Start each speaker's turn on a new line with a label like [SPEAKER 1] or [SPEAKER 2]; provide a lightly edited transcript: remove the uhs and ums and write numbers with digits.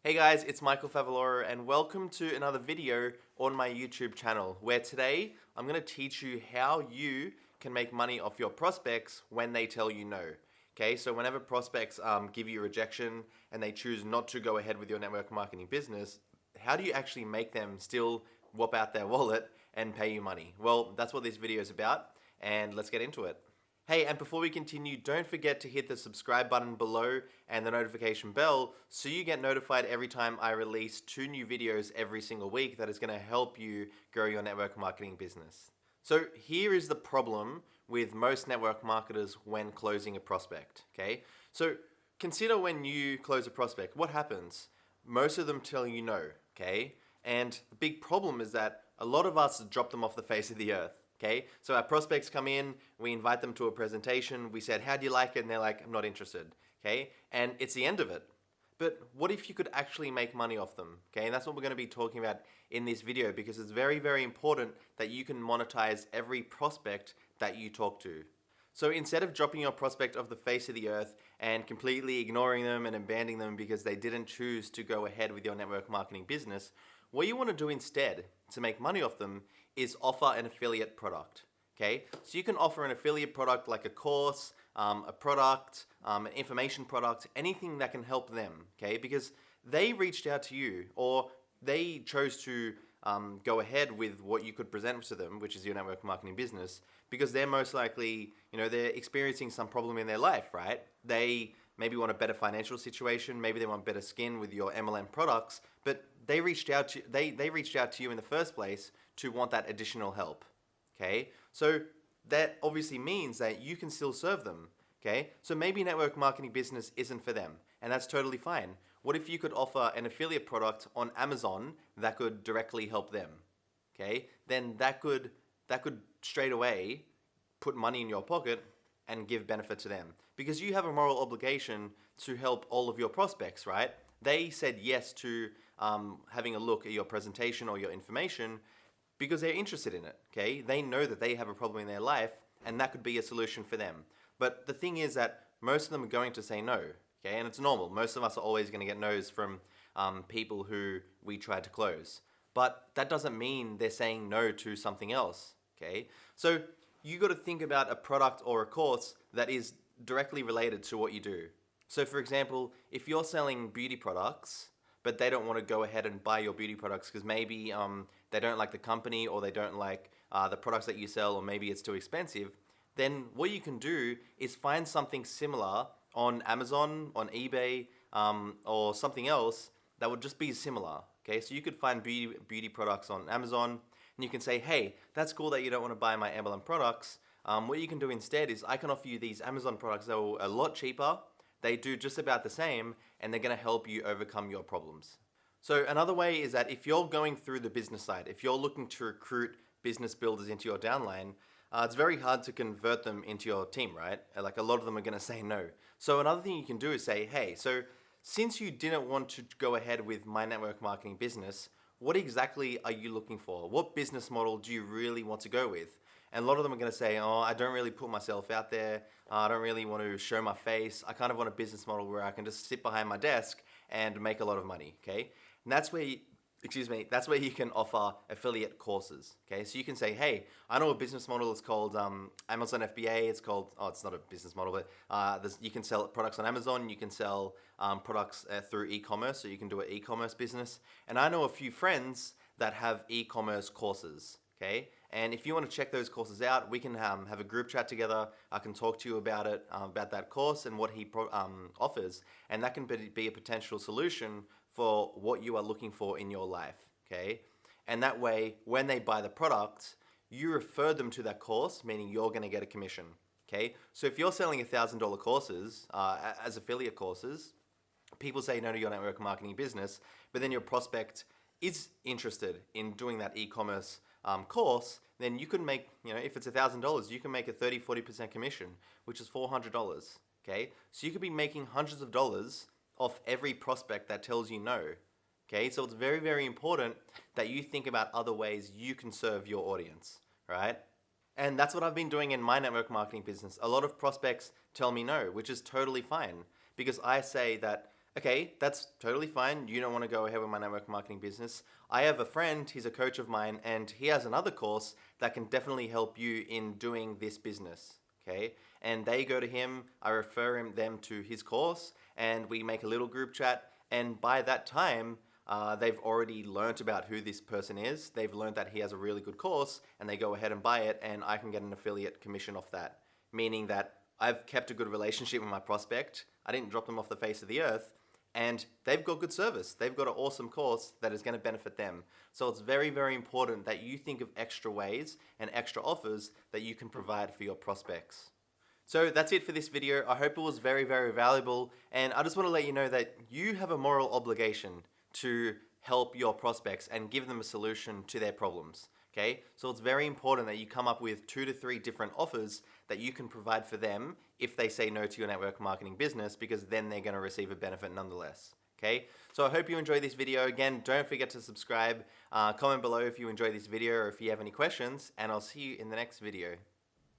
[SPEAKER 1] Hey guys, it's Michael Favaloro and welcome to another video on my YouTube channel where today I'm going to teach you how you can make money off your prospects when they tell you no. Okay, so whenever prospects give you a rejection and they choose not to go ahead with your network marketing business, how do you actually make them still whop out their wallet and pay you money? Well, that's what this video is about, and let's get into it. Hey, and before we continue, don't forget to hit the subscribe button below and the notification bell so you get notified every time I release 2 new videos every single week that is going to help you grow your network marketing business. So here is the problem with most network marketers when closing a prospect, okay? So consider when you close a prospect, what happens? Most of them tell you no, okay? And the big problem is that a lot of us drop them off the face of the earth. Okay, so our prospects come in, we invite them to a presentation, we said, how do you like it? And they're like, I'm not interested. Okay, and it's the end of it. But what if you could actually make money off them? Okay, and that's what we're going to be talking about in this video because it's very, very important that you can monetize every prospect that you talk to. So instead of dropping your prospect off the face of the earth and completely ignoring them and abandoning them because they didn't choose to go ahead with your network marketing business, what you want to do instead to make money off them is offer an affiliate product. Okay, so you can offer an affiliate product like a course, a product, an information product, anything that can help them. Okay, because they reached out to you or they chose to go ahead with what you could present to them, which is your network marketing business, because they're most likely, they're experiencing some problem in their life, right? They maybe want a better financial situation, maybe they want better skin with your MLM products, but they reached out to you in the first place to want that additional help. Okay, so that obviously means that you can still serve them. Okay, so maybe network marketing business isn't for them, and that's totally fine. What if you could offer an affiliate product on Amazon that could directly help them? Okay, then that could straight away put money in your pocket and give benefit to them because you have a moral obligation to help all of your prospects, right? They said yes to having a look at your presentation or your information because they're interested in it, okay? They know that they have a problem in their life and that could be a solution for them. But the thing is that most of them are going to say no, okay? And it's normal. Most of us are always going to get no's from people who we try to close. But that doesn't mean they're saying no to something else, okay? So you got to think about a product or a course that is directly related to what you do. So for example, if you're selling beauty products, but they don't want to go ahead and buy your beauty products because maybe they don't like the company or they don't like the products that you sell or maybe it's too expensive, then what you can do is find something similar on Amazon, on eBay, or something else that would just be similar. Okay, so you could find beauty products on Amazon and you can say, hey, that's cool that you don't want to buy my MLM products. What you can do instead is I can offer you these Amazon products that are a lot cheaper. They do just about the same and they're going to help you overcome your problems. So another way is that if you're going through the business side, if you're looking to recruit business builders into your downline, it's very hard to convert them into your team, right? Like a lot of them are going to say no. So another thing you can do is say, hey, so since you didn't want to go ahead with my network marketing business, what exactly are you looking for? What business model do you really want to go with? And a lot of them are going to say, oh, I don't really put myself out there. I don't really want to show my face. I kind of want a business model where I can just sit behind my desk and make a lot of money, okay? And that's where that's where you can offer affiliate courses, okay? So you can say, hey, I know a business model is called Amazon FBA. It's called, oh, it's not a business model, but you can sell products on Amazon. You can sell products through e-commerce, so you can do an e-commerce business. And I know a few friends that have e-commerce courses, okay? And if you want to check those courses out, we can have a group chat together. I can talk to you about it, about that course and what he offers. And that can be a potential solution for what you are looking for in your life, okay? And that way, when they buy the product, you refer them to that course, meaning you're going to get a commission, okay? So if you're selling $1,000 courses as affiliate courses, people say no to your network marketing business, but then your prospect is interested in doing that e-commerce course, then you can make, if it's $1,000, you can make a 30-40% commission, which is $400, okay? So you could be making hundreds of dollars off every prospect that tells you no, okay? So it's very, very important that you think about other ways you can serve your audience, right? And that's what I've been doing in my network marketing business. A lot of prospects tell me no, which is totally fine because I say that Okay, that's totally fine. You don't want to go ahead with my network marketing business. I have a friend, he's a coach of mine, and he has another course that can definitely help you in doing this business. Okay, and they go to him, I refer them to his course, and we make a little group chat. And by that time, they've already learnt about who this person is. They've learned that he has a really good course, and they go ahead and buy it, and I can get an affiliate commission off that. Meaning that I've kept a good relationship with my prospect. I didn't drop them off the face of the earth, and they've got good service. They've got an awesome course that is going to benefit them. So it's very, very important that you think of extra ways and extra offers that you can provide for your prospects. So that's it for this video. I hope it was very, very valuable. And I just want to let you know that you have a moral obligation to help your prospects and give them a solution to their problems. Okay, so it's very important that you come up with 2 to 3 different offers that you can provide for them if they say no to your network marketing business, because then they're going to receive a benefit nonetheless. Okay, so I hope you enjoyed this video. Again, don't forget to subscribe, comment below if you enjoyed this video or if you have any questions, and I'll see you in the next video.